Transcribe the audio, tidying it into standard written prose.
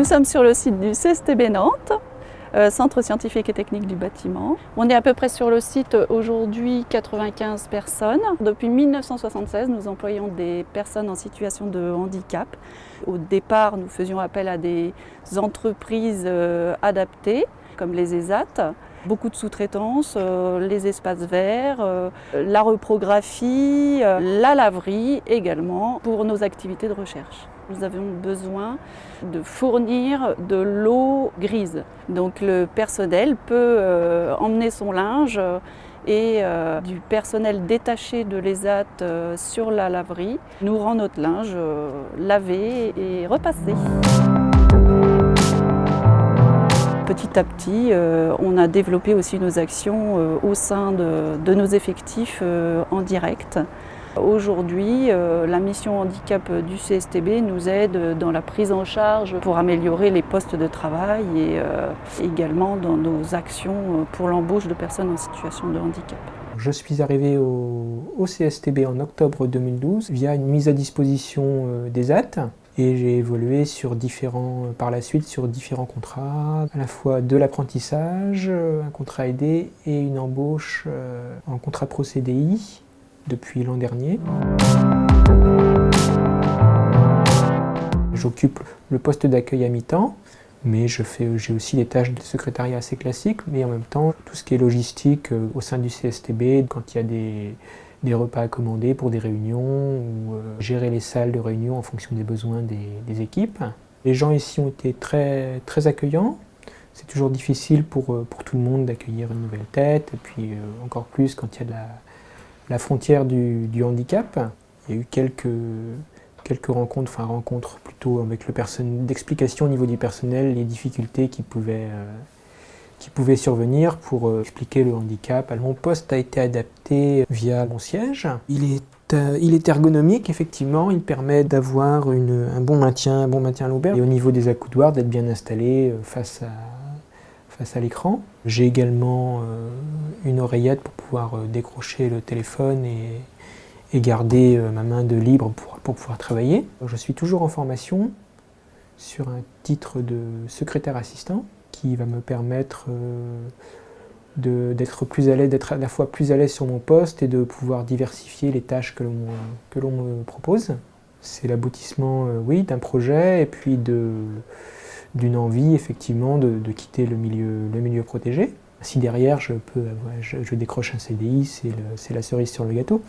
Nous sommes sur le site du CSTB Nantes, Centre scientifique et technique du bâtiment. On est à peu près sur le site aujourd'hui 95 personnes. Depuis 1976, nous employons des personnes en situation de handicap. Au départ, nous faisions appel à des entreprises adaptées, comme les ESAT. Beaucoup de sous-traitance, les espaces verts, la reprographie, la laverie également pour nos activités de recherche. Nous avons besoin de fournir de l'eau grise. Donc le personnel peut emmener son linge et du personnel détaché de l'ESAT sur la laverie nous rend notre linge lavé et repassé. Petit à petit, on a développé aussi nos actions au sein de nos effectifs en direct. Aujourd'hui, la mission handicap du CSTB nous aide dans la prise en charge pour améliorer les postes de travail et également dans nos actions pour l'embauche de personnes en situation de handicap. Je suis arrivé au CSTB en octobre 2012 via une mise à disposition des AT. Et j'ai évolué par la suite sur différents contrats, à la fois de l'apprentissage, un contrat aidé et une embauche en contrat pro CDI depuis l'an dernier. J'occupe le poste d'accueil à mi-temps, mais j'ai aussi des tâches de secrétariat assez classiques, mais en même temps tout ce qui est logistique au sein du CSTB, quand il y a des repas à commander pour des réunions ou gérer les salles de réunion en fonction des besoins des équipes. Les gens ici ont été très, très accueillants. C'est toujours difficile pour tout le monde d'accueillir une nouvelle tête, et puis encore plus quand il y a la frontière du handicap. Il y a eu quelques rencontres plutôt avec le personnel, d'explication au niveau du personnel, les difficultés qui pouvaient survenir pour expliquer le handicap. Mon poste a été adapté via mon siège. Il est ergonomique, effectivement, il permet d'avoir un bon maintien à l'ouvert. Et au niveau des accoudoirs, d'être bien installé face à l'écran. J'ai également une oreillette pour pouvoir décrocher le téléphone et garder ma main de libre pour pouvoir travailler. Je suis toujours en formation sur un titre de secrétaire assistant, qui va me permettre d'être à la fois plus à l'aise sur mon poste et de pouvoir diversifier les tâches que l'on me propose. C'est l'aboutissement d'un projet et puis d'une envie effectivement de quitter le milieu protégé. Si derrière je décroche un CDI, c'est la cerise sur le gâteau.